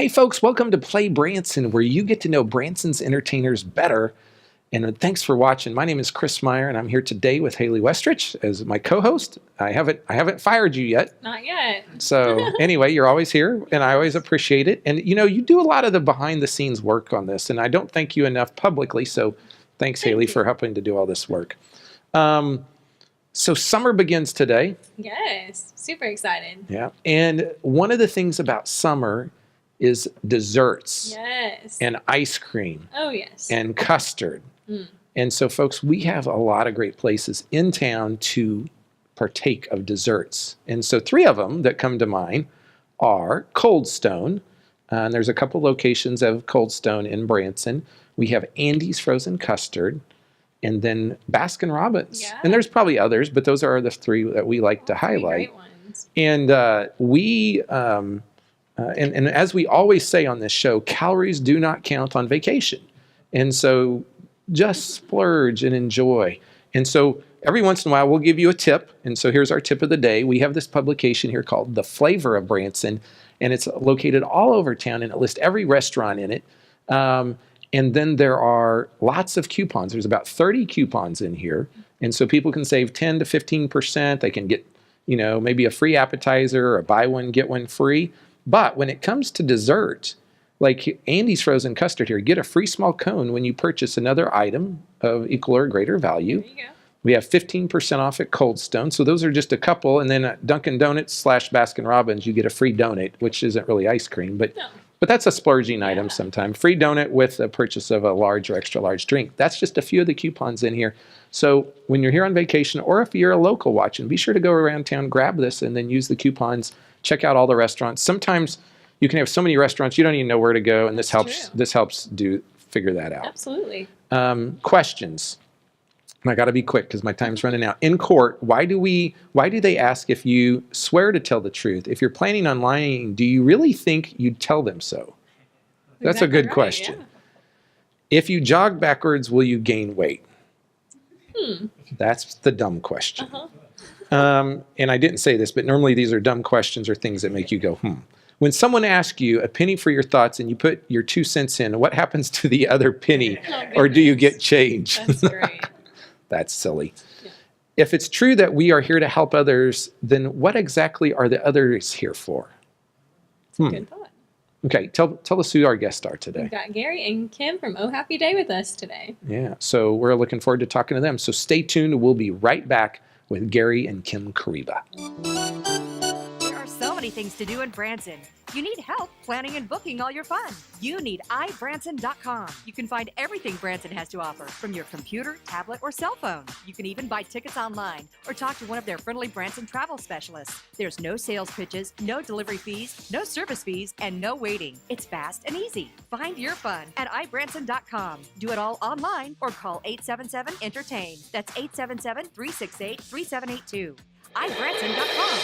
Hey folks, welcome to Play Branson, where you get to know Branson's entertainers better. And thanks for watching. My name is Chris Meyer, and I'm here today with Haley Westrich as my co-host. I haven't fired you yet. Not yet. So anyway, you're always here, and I always appreciate it. And you do a lot of the behind-the-scenes work on this, and I don't thank you enough publicly. So thanks, Haley, for helping to do all this work. So summer begins today. Yes, super excited. Yeah, and one of the things about summer is desserts. Yes. And ice cream. Oh, yes. And custard. And so, folks, we have a lot of great places in town to partake of desserts. And so 3 of them that come to mind are Cold Stone. And there's a couple locations of Cold Stone in Branson. We have Andy's Frozen Custard, and then Baskin Robbins. Yeah. And there's probably others, but those are the 3 that we like to highlight. Great ones. And and as we always say on this show, calories do not count on vacation. And so just splurge and enjoy. And so every once in a while, we'll give you a tip. And so here's our tip of the day. We have this publication here called The Flavor of Branson, and it's located all over town, and it lists every restaurant in it. And then there are lots of coupons. There's about 30 coupons in here. And so people can save 10 to 15%. They can get, maybe a free appetizer or buy one, get one free. But when it comes to dessert, like Andy's Frozen Custard here, get a free small cone when you purchase another item of equal or greater value. There you go. We have 15% off at Cold Stone. So those are just a couple. And then at Dunkin' Donuts / Baskin Robbins, you get a free donut, which isn't really ice cream, but that's a splurging item sometime. Free donut with a purchase of a large or extra large drink. That's just a few of the coupons in here. So when you're here on vacation, or if you're a local watching, be sure to go around town, grab this, and then use the coupons. Check out all the restaurants. Sometimes you can have so many restaurants you don't even know where to go, and this helps figure that out. Absolutely. Questions. And I got to be quick because my time's running out. In court, why do they ask if you swear to tell the truth? If you're planning on lying, do you really think you'd tell them so? That's a good question. Yeah. If you jog backwards, will you gain weight? That's the dumb question. And I didn't say this, but normally these are dumb questions or things that make you go, When someone asks you a penny for your thoughts and you put your 2 cents in, what happens to the other penny? Or do you get change? That's great. That's silly. Yeah. If it's true that we are here to help others, then what exactly are the others here for? Good thought. Okay, tell us who our guests are today. We've got Gary and Kim from Oh Happy Day with us today. Yeah, so we're looking forward to talking to them. So stay tuned. We'll be right back with Gary and Kim Koreiba. There are so many things to do in Branson. You need help planning and booking all your fun. You need iBranson.com. You can find everything Branson has to offer from your computer, tablet, or cell phone. You can even buy tickets online or talk to one of their friendly Branson travel specialists. There's no sales pitches, no delivery fees, no service fees, and no waiting. It's fast and easy. Find your fun at iBranson.com. Do it all online or call 877-ENTERTAIN. That's 877-368-3782. iBranson.com.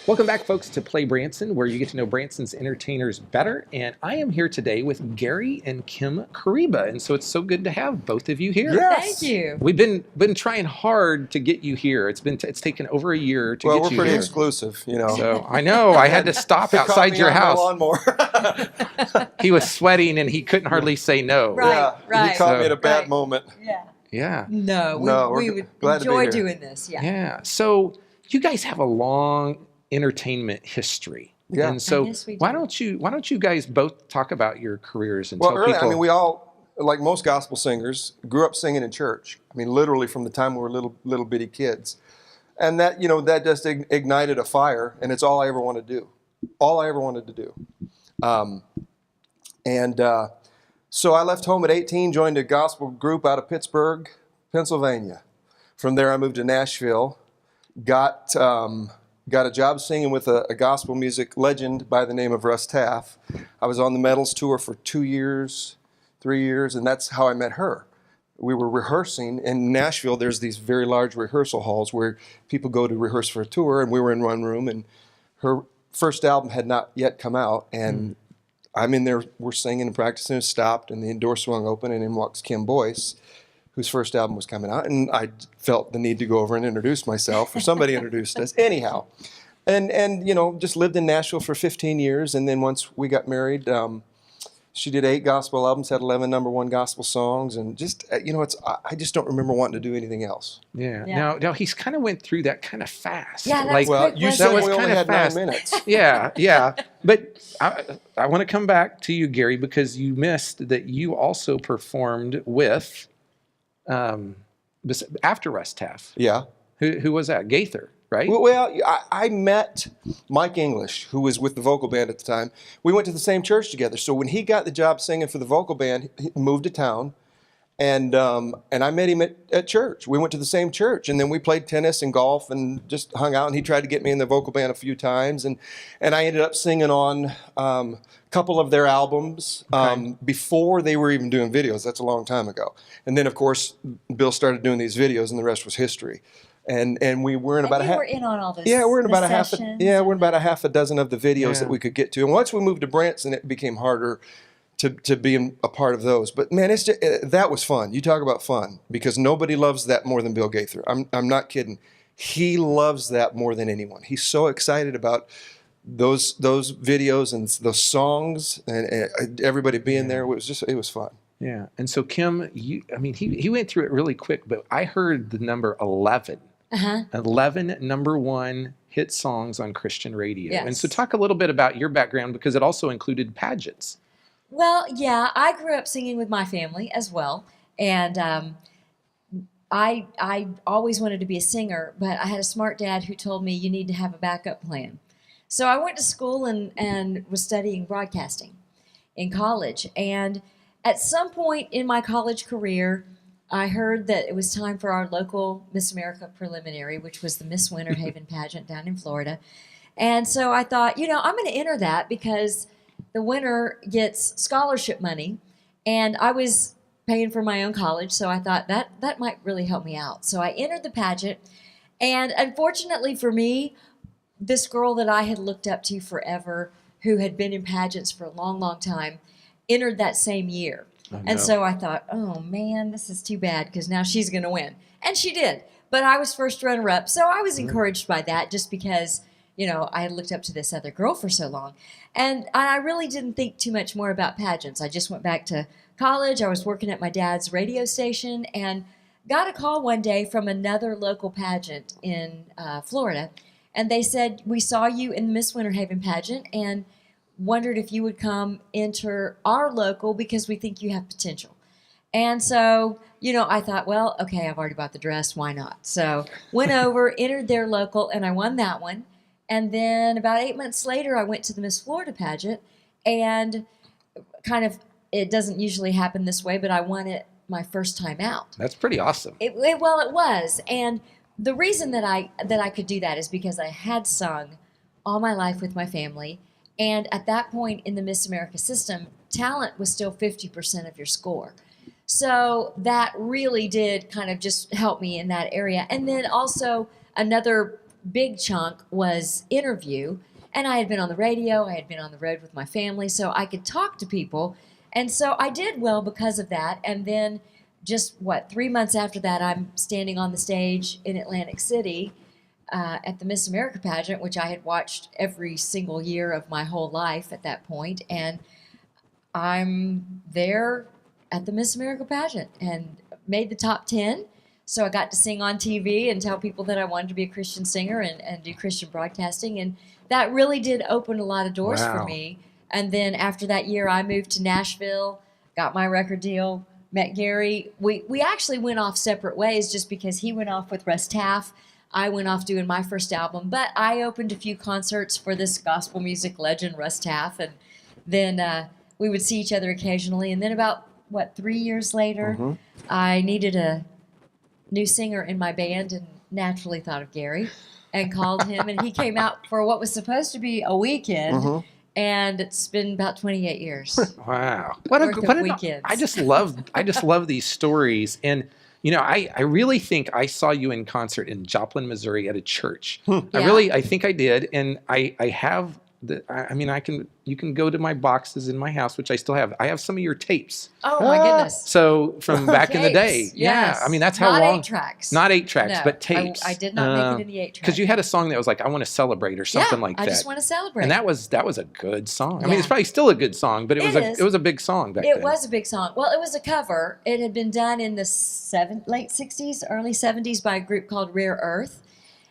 Welcome back, folks, to Play Branson, where you get to know Branson's entertainers better. And I am here today with Gary and Kim Koreiba. And so it's so good to have both of you here. Yes. Thank you. We've been trying hard to get you here. It's taken over a year to get you here. Well, we're pretty exclusive, So I know. I had to stop outside your house. Lawnmower. He was sweating and he couldn't hardly say no. Right. He caught me at a bad moment. Yeah. No, we would enjoy doing this. Yeah. So you guys have a long entertainment history. Yeah. And so Yes, we do. why don't you guys both talk about your careers and Well, tell early, people? I mean, we all, like most gospel singers, grew up singing in church. I mean, literally from the time we were little bitty kids. And that, that just ignited a fire, and it's all I ever wanted to do. All I ever wanted to do. So I left home at 18, joined a gospel group out of Pittsburgh, Pennsylvania. From there, I moved to Nashville, got a job singing with a gospel music legend by the name of Russ Taff. I was on the Medals tour for 2 years, 3 years, and that's how I met her. We were rehearsing in Nashville. There's these very large rehearsal halls where people go to rehearse for a tour, and we were in one room, and her first album had not yet come out, and I'm in there, we're singing and practicing, it stopped, and the door swung open, and in walks Kim Boyce, whose first album was coming out, and I felt the need to go over and introduce myself, or somebody introduced us. Anyhow, And just lived in Nashville for 15 years. And then once we got married, she did 8 gospel albums, had 11 #1 gospel songs, and just I just don't remember wanting to do anything else. Yeah. Yeah. Now he's kind of went through that kind of fast. Yeah, that like, was Well, quick, you wasn't said that was we only kinda had fast. 9 minutes. yeah. But I want to come back to you, Gary, because you missed that you also performed with after Russ Taff. Yeah. Who was that? Gaither, right? Well, I met Mike English, who was with the vocal band at the time. We went to the same church together. So when he got the job singing for the vocal band, he moved to town, and I met him at church. We went to the same church, and then we played tennis and golf and just hung out. And he tried to get me in the vocal band a few times, and I ended up singing on a couple of their albums before they were even doing videos. That's a long time ago. And then, of course, Bill started doing these videos, and the rest was history. And we were in about and you were in on all this. we're in the about sessions we're in about a half a dozen of the videos Yeah. that we could get to. And once we moved to Branson, it became harder to be a part of those. But man, it's just, that was fun. You talk about fun, because nobody loves that more than Bill Gaither. I'm not kidding. He loves that more than anyone. He's so excited about those videos and those songs and everybody being there. It was fun. Yeah. And so Kim, he went through it really quick, but I heard the number 11. 11 #1 hit songs on Christian radio. Yes. And so talk a little bit about your background, because it also included pageants. Well, yeah, I grew up singing with my family as well, and I always wanted to be a singer, but I had a smart dad who told me you need to have a backup plan. So I went to school and was studying broadcasting in college, and at some point in my college career, I heard that it was time for our local Miss America preliminary, which was the Miss Winter Haven pageant down in Florida. And so I thought, I'm going to enter that because the winner gets scholarship money, and I was paying for my own college, so I thought that might really help me out. So I entered the pageant, and unfortunately for me, this girl that I had looked up to forever, who had been in pageants for a long, long time, entered that same year. Oh, no. And so I thought, oh man, this is too bad, because now she's going to win. And she did. But I was first runner-up, so I was encouraged by that, just because, I had looked up to this other girl for so long. And I really didn't think too much more about pageants. I just went back to college. I was working at my dad's radio station and got a call one day from another local pageant in Florida. And they said, we saw you in the Miss Winter Haven pageant and wondered if you would come enter our local because we think you have potential. And so, I thought, well, okay, I've already bought the dress. Why not? So went over, entered their local, and I won that one. And then about 8 months later, I went to the Miss Florida pageant, and it doesn't usually happen this way, but I won it my first time out. That's pretty awesome. It was. And the reason that I could do that is because I had sung all my life with my family. And at that point in the Miss America system, talent was still 50% of your score. So that really did kind of just help me in that area. And then also another big chunk was interview. And I had been on the radio, I had been on the road with my family, so I could talk to people. And so I did well because of that. And then just 3 months after that, I'm standing on the stage in Atlantic City at the Miss America pageant, which I had watched every single year of my whole life at that point. And I'm there at the Miss America pageant and made the top 10. So I got to sing on TV and tell people that I wanted to be a Christian singer and do Christian broadcasting. And that really did open a lot of doors for me. And then after that year, I moved to Nashville, got my record deal, met Gary. We actually went off separate ways just because he went off with Russ Taff. I went off doing my first album, but I opened a few concerts for this gospel music legend, Russ Taff, and then we would see each other occasionally. And then about, 3 years later, I needed a new singer in my band and naturally thought of Gary and called him, and he came out for what was supposed to be a weekend, and it's been about 28 years. Wow. Weekends. I just love these stories. And I really think I saw you in concert in Joplin, Missouri at a church. Yeah. I think I did. And I have I mean, you can go to my boxes in my house, which I still have. I have some of your tapes. Oh my goodness. So from back in the day. Tapes, Yeah. yes. I mean, that's how Not long. 8 tracks. Not 8 tracks, No, but tapes. I did not make it in the 8 track. Because you had a song that was like, I want to celebrate or something like that. I just want to celebrate. And that was a good song. I mean, it's Yeah. probably still a good song, but it It was a big song back then. It was a big song. Well, it was a cover. It had been done in the late 60s, early 70s by a group called Rare Earth.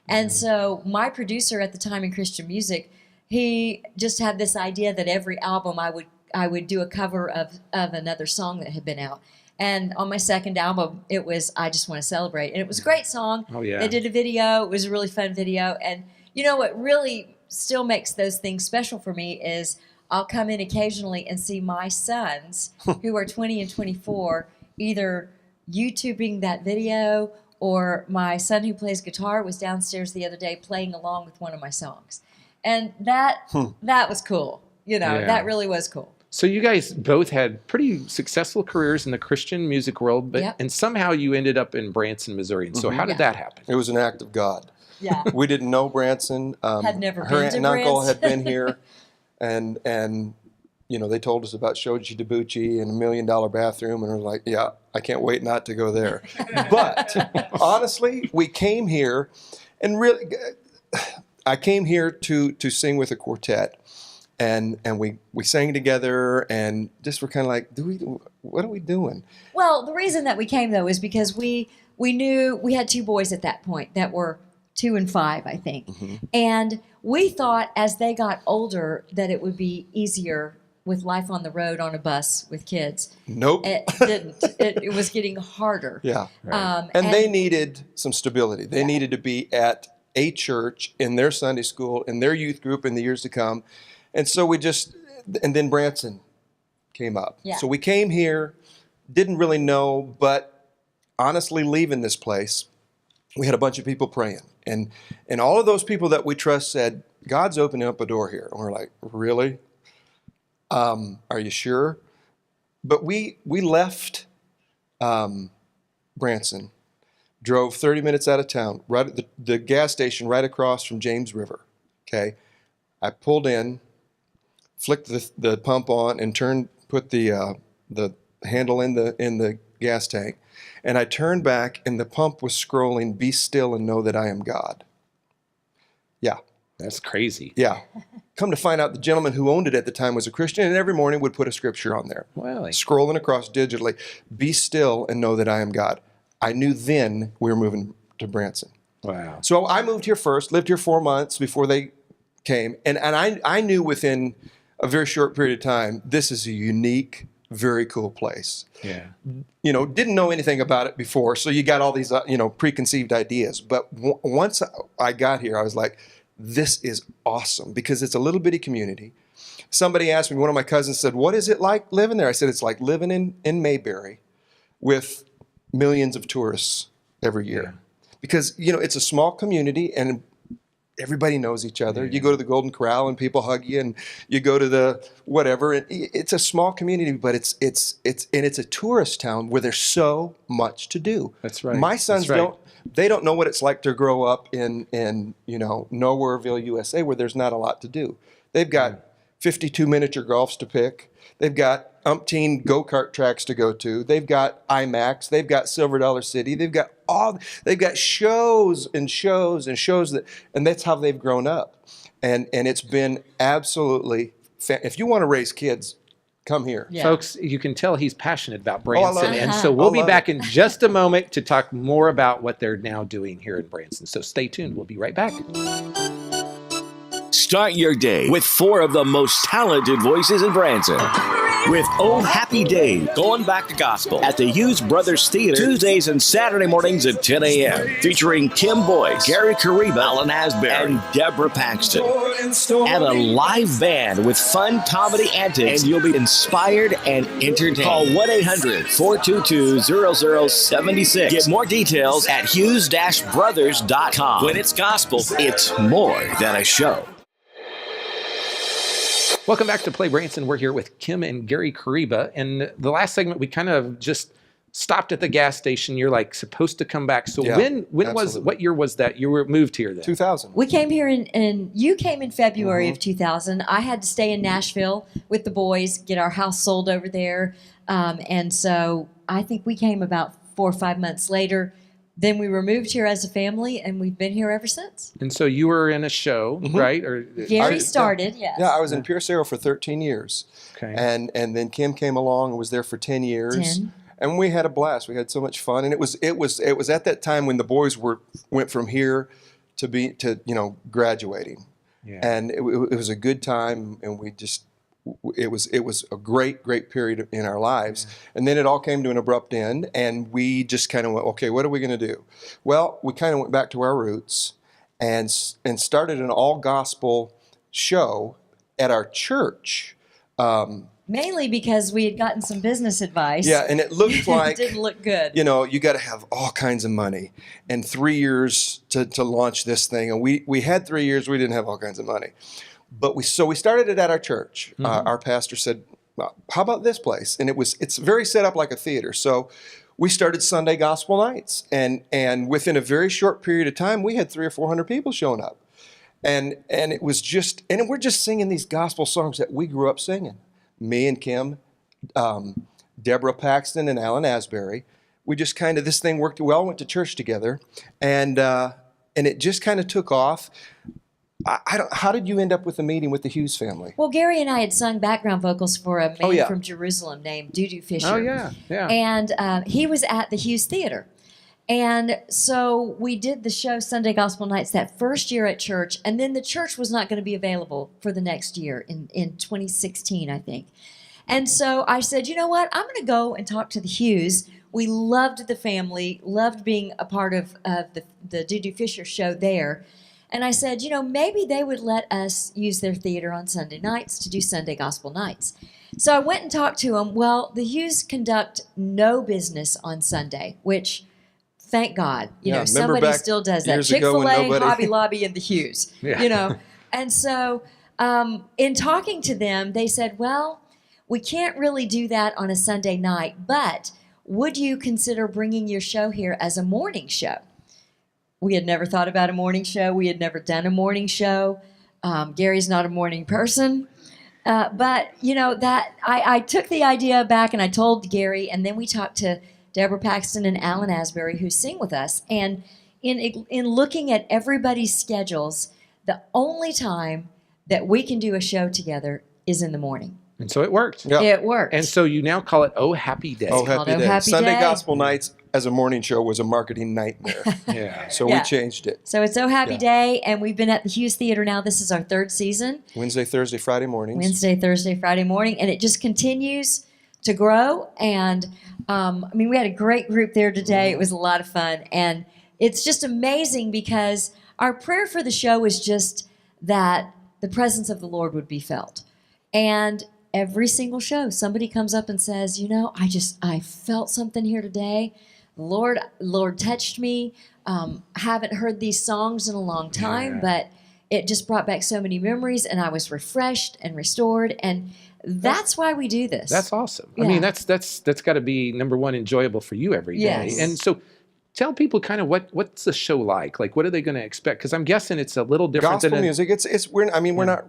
And so my producer at the time in Christian music, he just had this idea that every album I would do a cover of another song that had been out. And on my second album, it was I Just Want to Celebrate. And it was a great song. Oh, yeah. They did a video. It was a really fun video. And you know what really still makes those things special for me is I'll come in occasionally and see my sons, who are 20 and 24, either YouTubing that video, or my son who plays guitar was downstairs the other day playing along with one of my songs. And that was cool. You know, Yeah. that really was cool. So you guys both had pretty successful careers in the Christian music world, but Yep. and somehow you ended up in Branson, Missouri. And so how did Yeah. that happen? It was an act of God. Yeah. We didn't know Branson. Had never her been aunt to and uncle Branson. had been here, and you know, they told us about Shoji Tabuchi and $1 million bathroom, and we're like, yeah, I can't wait not to go there. But honestly, we came here, and really, I came here to sing with a quartet, and we sang together, and just were kind of like, what are we doing? Well, the reason that we came though is because we knew we had 2 boys at that point that were 2 and 5, I think, and we thought as they got older that it would be easier with life on the road on a bus with kids. Nope. It didn't. It was getting harder. Yeah. Right. And they needed some stability. They needed to be at a church, in their Sunday school, in their youth group in the years to come. And so and then Branson came up. Yeah. So we came here, didn't really know, but honestly, leaving this place, we had a bunch of people praying. And all of those people that we trust said, God's opening up a door here. And we're like, really? Are you sure? But we left Branson, drove 30 minutes out of town, right at the gas station right across from James River. Okay, I pulled in, flicked the pump on, and put the handle in the gas tank, and I turned back, and the pump was scrolling, "Be still and know that I am God." Yeah. That's crazy. Yeah. Come to find out, the gentleman who owned it at the time was a Christian, and every morning would put a scripture on there. Well, Scrolling across digitally, "Be still and know that I am God." I knew then we were moving to Branson. wow. So I moved here first, lived here 4 months before they came. And I knew within a very short period of time, this is a unique, very cool place. Yeah. You know, didn't know anything about it before. So you got all these, preconceived ideas. But once I got here, I was like, this is awesome because it's a little bitty community. Somebody asked me, one of my cousins said, what is it like living there? I said, it's like living in Mayberry with millions of tourists every year. Because, it's a small community and everybody knows each other. You go to the Golden Corral and people hug you, and you go to the whatever. And it's a small community, but it's a tourist town where there's so much to do. That's right. My sons don't know what it's like to grow up in Nowhereville, USA, where there's not a lot to do. They've got 52 miniature golfs to pick. They've got umpteen go-kart tracks to go to. They've got IMAX. They've got Silver Dollar City. They've got shows and shows and shows and that's how they've grown up. And it's been absolutely, if you want to raise kids, come here. Yeah. Folks, you can tell he's passionate about I Branson. love it. And so we'll I be love back it. in just a moment to talk more about what they're now doing here in Branson. So stay tuned. We'll be right back. Start your day with 4 of the most talented voices in Branson. With Oh Happy Day, going back to gospel at the Hughes Brothers Theater, Tuesdays and Saturday mornings at 10 a.m. Featuring Kim Boyce, Gary Koreiba, Alan Asbury, and Deborah Paxton. And a live band with fun comedy antics, and you'll be inspired and entertained. Call 1-800-422-0076. Get more details at hughes-brothers.com. When it's gospel, it's more than a show. Welcome back to Play Branson. We're here with Kim and Gary Koreiba. And the last segment, we kind of just stopped at the gas station. You're like supposed to come back. So Yeah, what year was that you were moved here then? 2000. We came here you came in February Mm-hmm. of 2000. I had to stay in Nashville with the boys, get our house sold over there. And so I think we came about 4 or 5 months later. Then we were moved here as a family, and we've been here ever since. And so you were in a show, right? Or Gary started, yes. Yeah, I was in Pierce Arrow for 13 years. Okay. And then Kim came along and was there for 10 years. 10. And we had a blast. We had so much fun. And it was at that time when the boys went from here to graduating. Yeah. And it was a good time, and it was a great period in our lives. And then it all came to an abrupt end, and we just kind of went, okay, what are we going to do? Well, we kind of went back to our roots and started an all gospel show at our church. Mainly because we had gotten some business advice. Yeah, and it looked like it didn't look good. you got to have all kinds of money and 3 years to launch this thing. And we had 3 years, we didn't have all kinds of money. But we started it at our church. Our pastor said, well, how about this place? And it's very set up like a theater. So we started Sunday gospel nights. And within a very short period of time, we had 300 or 400 people showing up. And it was we're just singing these gospel songs that we grew up singing. Me and Kim, Deborah Paxton and Alan Asbury. We just this thing worked. We all went to church together, and it just kind of took off. How did you end up with the meeting with the Hughes family? Well, Gary and I had sung background vocals for a man Oh, yeah. from Jerusalem named Dudu Fisher. Oh yeah. And he was at the Hughes Theater. And so we did the show Sunday Gospel Nights that first year at church, and then the church was not going to be available for the next year in 2016, I think. And so I said, you know what, I'm going to go and talk to the Hughes. We loved the family, loved being a part of the Dudu Fisher show there. And I said, maybe they would let us use their theater on Sunday nights to do Sunday Gospel Nights. So I went and talked to them. Well, the Hughes conduct no business on Sunday, which... Thank God, somebody still does that. Chick-fil-A, Hobby Lobby, and the Hughes, And so in talking to them, they said, well, we can't really do that on a Sunday night, but would you consider bringing your show here as a morning show? We had never thought about a morning show. We had never done a morning show. Gary's not a morning person. But, I took the idea back and I told Gary, and then we talked to Deborah Paxton and Alan Asbury, who sing with us. And in looking at everybody's schedules, the only time that we can do a show together is in the morning. And so it worked. Yeah. It worked. And so you now call it Oh Happy Day. Oh, called happy Oh day. Happy Sunday Day. gospel nights as a morning show was a marketing nightmare. Yeah. So Yeah. we changed it. So it's Oh Happy Yeah. Day, and we've been at the Hughes Theater now. This is our third season. Wednesday, Thursday, Friday mornings. Wednesday, Thursday, Friday morning, and it just continues to grow. And we had a great group there today. It was a lot of fun, and it's just amazing because our prayer for the show was just that the presence of the Lord would be felt. And every single show, somebody comes up and says, I felt something here today. The Lord touched me. Haven't heard these songs in a long time, but it just brought back so many memories, and I was refreshed and restored. And that's why we do this. That's awesome. Yeah. I mean, that's got to be number one, enjoyable for you every day. Yes. And so tell people kind of what's the show like? Like, what are they going to expect? Because I'm guessing it's a little different Gospel than music. We're not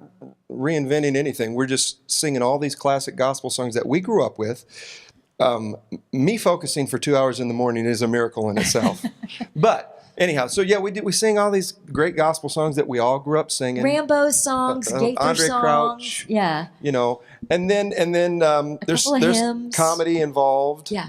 reinventing anything. We're just singing all these classic gospel songs that we grew up with. Me focusing for 2 hours in the morning is a miracle in itself. But anyhow, so yeah, we sing all these great gospel songs that we all grew up singing. Rambo's songs, Gaither Andre songs. Crouch. Yeah. And then there's couple of hymns. comedy involved. Yeah.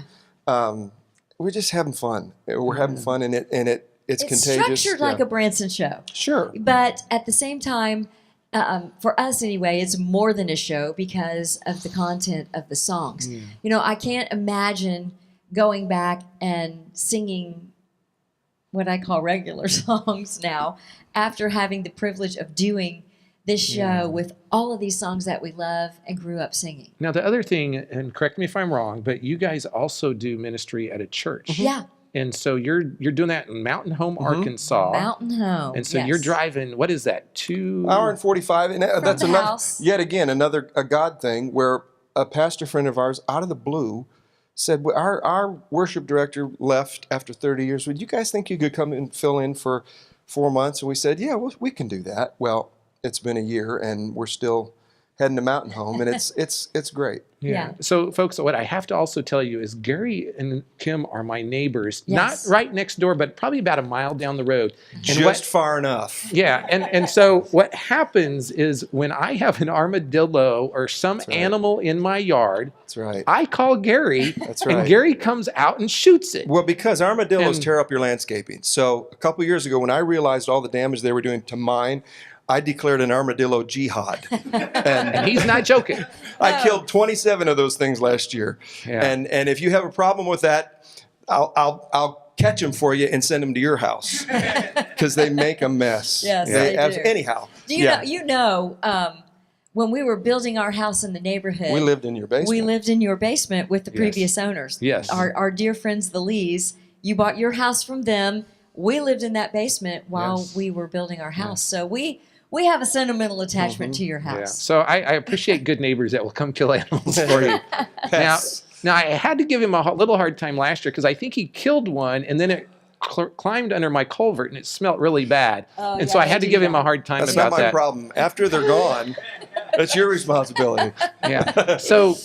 We're just having fun. We're having fun, and it's It's contagious. structured like a Branson show. Sure. But at the same time, for us anyway, it's more than a show because of the content of the songs. I can't imagine going back and singing what I call regular songs now after having the privilege of doing this show with all of these songs that we love and grew up singing. Now, the other thing, and correct me if I'm wrong, but you guys also do ministry at a church. Yeah. And so you're doing that in Mountain Home, Arkansas. Mountain Home. And so yes. you're driving, what is that, 2 hour and 45, and that's the house. yet again another God thing where a pastor friend of ours, out of the blue, said, well, our worship director left after 30 years. Would you guys think you could come and fill in for 4 months? And we said, yeah, we can do that. Well, it's been a year, and we're still heading to Mountain Home, and it's great. Yeah. So, folks, what I have to also tell you is Gary and Kim are my neighbors, Yes. not right next door, but probably about a mile down the road. And Just far enough. Yeah, and so what happens is when I have an armadillo or some right. animal in my yard, That's right. I call Gary, That's and right. Gary comes out and shoots it. Well, because armadillos And- tear up your landscaping. So a couple years ago, when I realized all the damage they were doing to mine, I declared an armadillo jihad. And he's not joking. I killed 27 of those things last year. Yeah. And if you have a problem with that, I'll catch them for you and send them to your house because they make a mess. Yes, they do. Anyhow, You know, when we were building our house in the neighborhood, we lived in your basement. We lived in your basement with the Yes. previous owners. Yes. Our dear friends, the Lees. You bought your house from them. We lived in that basement while Yes. we were building our house. So we have a sentimental attachment to your Yeah. house. So I appreciate good neighbors that will come kill animals for you. Now I had to give him a little hard time last year because I think he killed one and then it climbed under my culvert and it smelt really bad. Oh, and so yeah, I had they to do give him that. a hard time That's about not my that. problem. After they're gone, that's your responsibility. Yeah. So,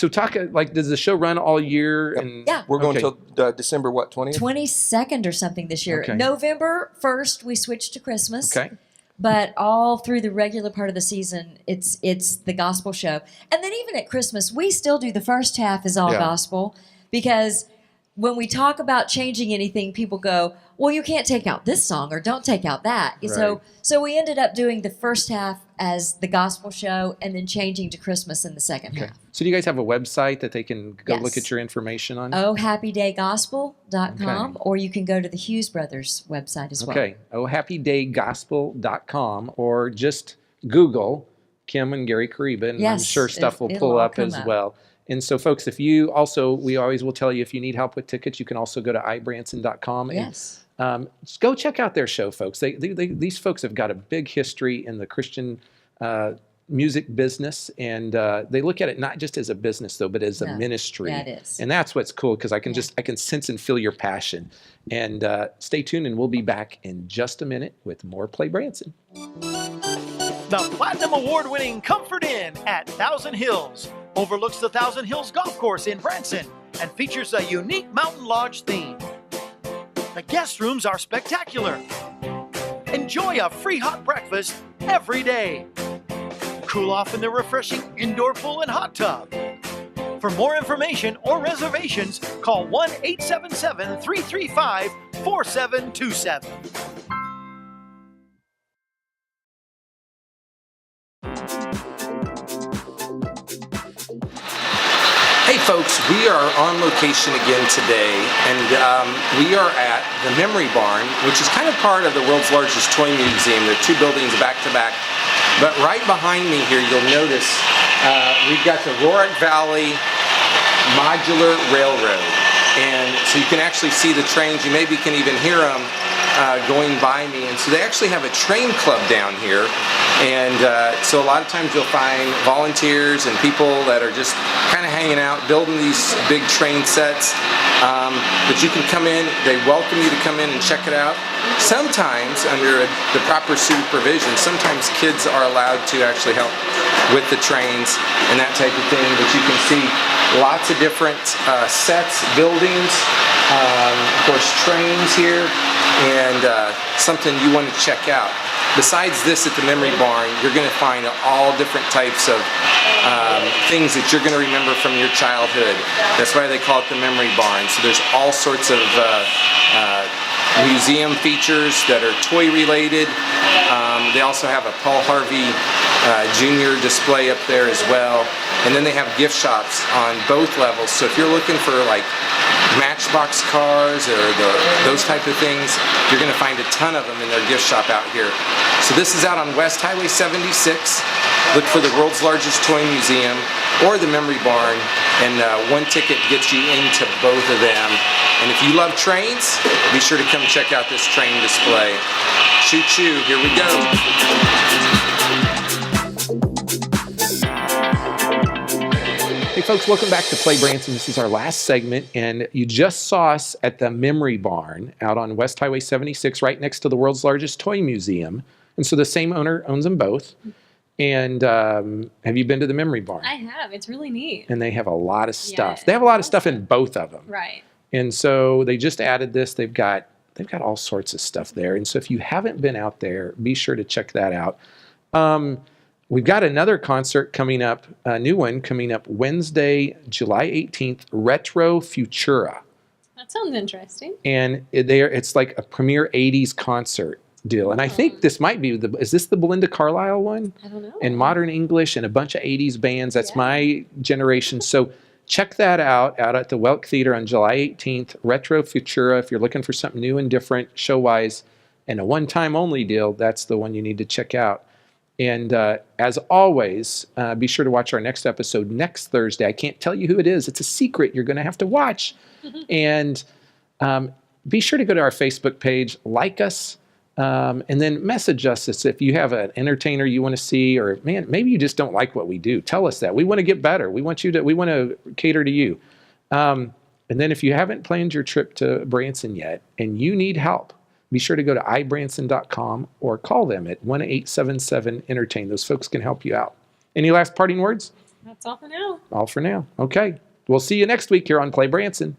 talk like, does the show run all year? And Yeah. We're going Okay. till December, what, 20th? 22nd or something this year. Okay. November 1st, we switched to Christmas. Okay. But all through the regular part of the season, it's the gospel show. And then even at Christmas, we still do the first half is all Yeah. gospel because when we talk about changing anything, people go, well, you can't take out this song or don't take out that. Right. So we ended up doing the first half as the gospel show and then changing to Christmas in the second half. So do you guys have a website that they can go look Yes. at your information on? OHappyDayGospel.com, Okay. or you can go to the Hughes Brothers website as well. Okay. OHappyDayGospel.com, or just Google Kim and Gary Koreiba, and I'm Yes, sure stuff will it'll pull all up come as up. well. And so, folks, we always will tell you if you need help with tickets, you can also go to ibranson.com. Yes. And just go check out their show, folks. These folks have got a big history in the Christian music business, and they look at it not just as a business, though, but as a No. ministry. Yeah, it is. And that's what's cool, because I can sense and feel your passion. And stay tuned, and we'll be back in just a minute with more Play Branson. The Platinum Award-winning Comfort Inn at Thousand Hills overlooks the Thousand Hills Golf Course in Branson and features a unique mountain lodge theme. The guest rooms are spectacular. Enjoy a free hot breakfast every day. Cool off in the refreshing indoor pool and hot tub. For more information or reservations, call 1-877-335-4727. Hey folks, we are on location again today, and we are at the Memory Barn, which is kind of part of the world's largest toy museum. There are two buildings back to back, but right behind me here, you'll notice we've got the Roaring Valley Modular Railroad, and so you can actually see the trains. You maybe can even hear them going by me, and so they actually have a train club down here, and so a lot of times you'll find volunteers and people that are just kind of hanging out, building these big train sets, but you can come in, they welcome you to come in and check it out. Sometimes, under the proper supervision, sometimes kids are allowed to actually help with the trains and that type of thing, but you can see lots of different sets, buildings, of course trains here, and something you want to check out. Besides this, at the Memory Barn, you're going to find all different types of things that you're going to remember from your childhood. That's why they call it the Memory Barn. So there's all sorts of museum features that are toy related. They also have a Paul Harvey Jr. display up there as well. And then they have gift shops on both levels. So if you're looking for like Matchbox cars or those type of things, you're going to find a ton of them in their gift shop out here. So this is out on West Highway 76. Look for the world's largest toy museum or the Memory Barn, and one ticket gets you into both of them. And if you love trains, be sure to come check out this train display. Choo choo, here we go. Hey folks, welcome back to Play Branson. This is our last segment, and you just saw us at the Memory Barn out on West Highway 76, right next to the world's largest toy museum. And so the same owner owns them both. And have you been to the Memory Barn? I have. It's really neat. And they have a lot of stuff. Yes, They have a lot of stuff in both of them. Right. And so they just added this. They've got all sorts of stuff there. And so if you haven't been out there, be sure to check that out. We've got another concert coming up, a new one coming up Wednesday, July 18th, Retro Futura. That sounds interesting. And it's like a premier 80s concert deal. And I think this might be, is this the Belinda Carlisle one? I don't know. And Modern English and a bunch of 80s bands. That's my generation. So check that out at the Welk Theater on July 18th, Retro Futura. If you're looking for something new and different show-wise and a one-time only deal, that's the one you need to check out. And as always, be sure to watch our next episode next Thursday. I can't tell you who it is. It's a secret. You're going to have to watch. And be sure to go to our Facebook page, like us, and then message us if you have an entertainer you want to see, or man, maybe you just don't like what we do. Tell us that. We want to get better. We want to cater to you. And then if you haven't planned your trip to Branson yet and you need help, be sure to go to ibranson.com or call them at 1-877-ENTERTAIN. Those folks can help you out. Any last parting words? That's all for now. All for now. Okay. We'll see you next week here on Play Branson.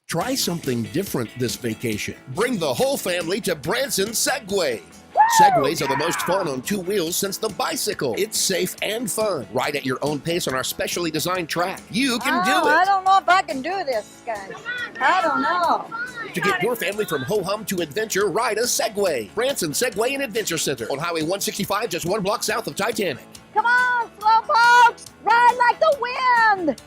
Try something different this vacation. Bring the whole family to Branson Segway. Segways are the most fun on two wheels since the bicycle. It's safe and fun. Ride at your own pace on our specially designed track. You can do it. I don't know if I can do this, guys. I don't know. To get your family from ho-hum to adventure, ride a Segway. Branson Segway and Adventure Center on Highway 165, just 1 block south of Titanic. Come on, slowpokes! Ride like the wind!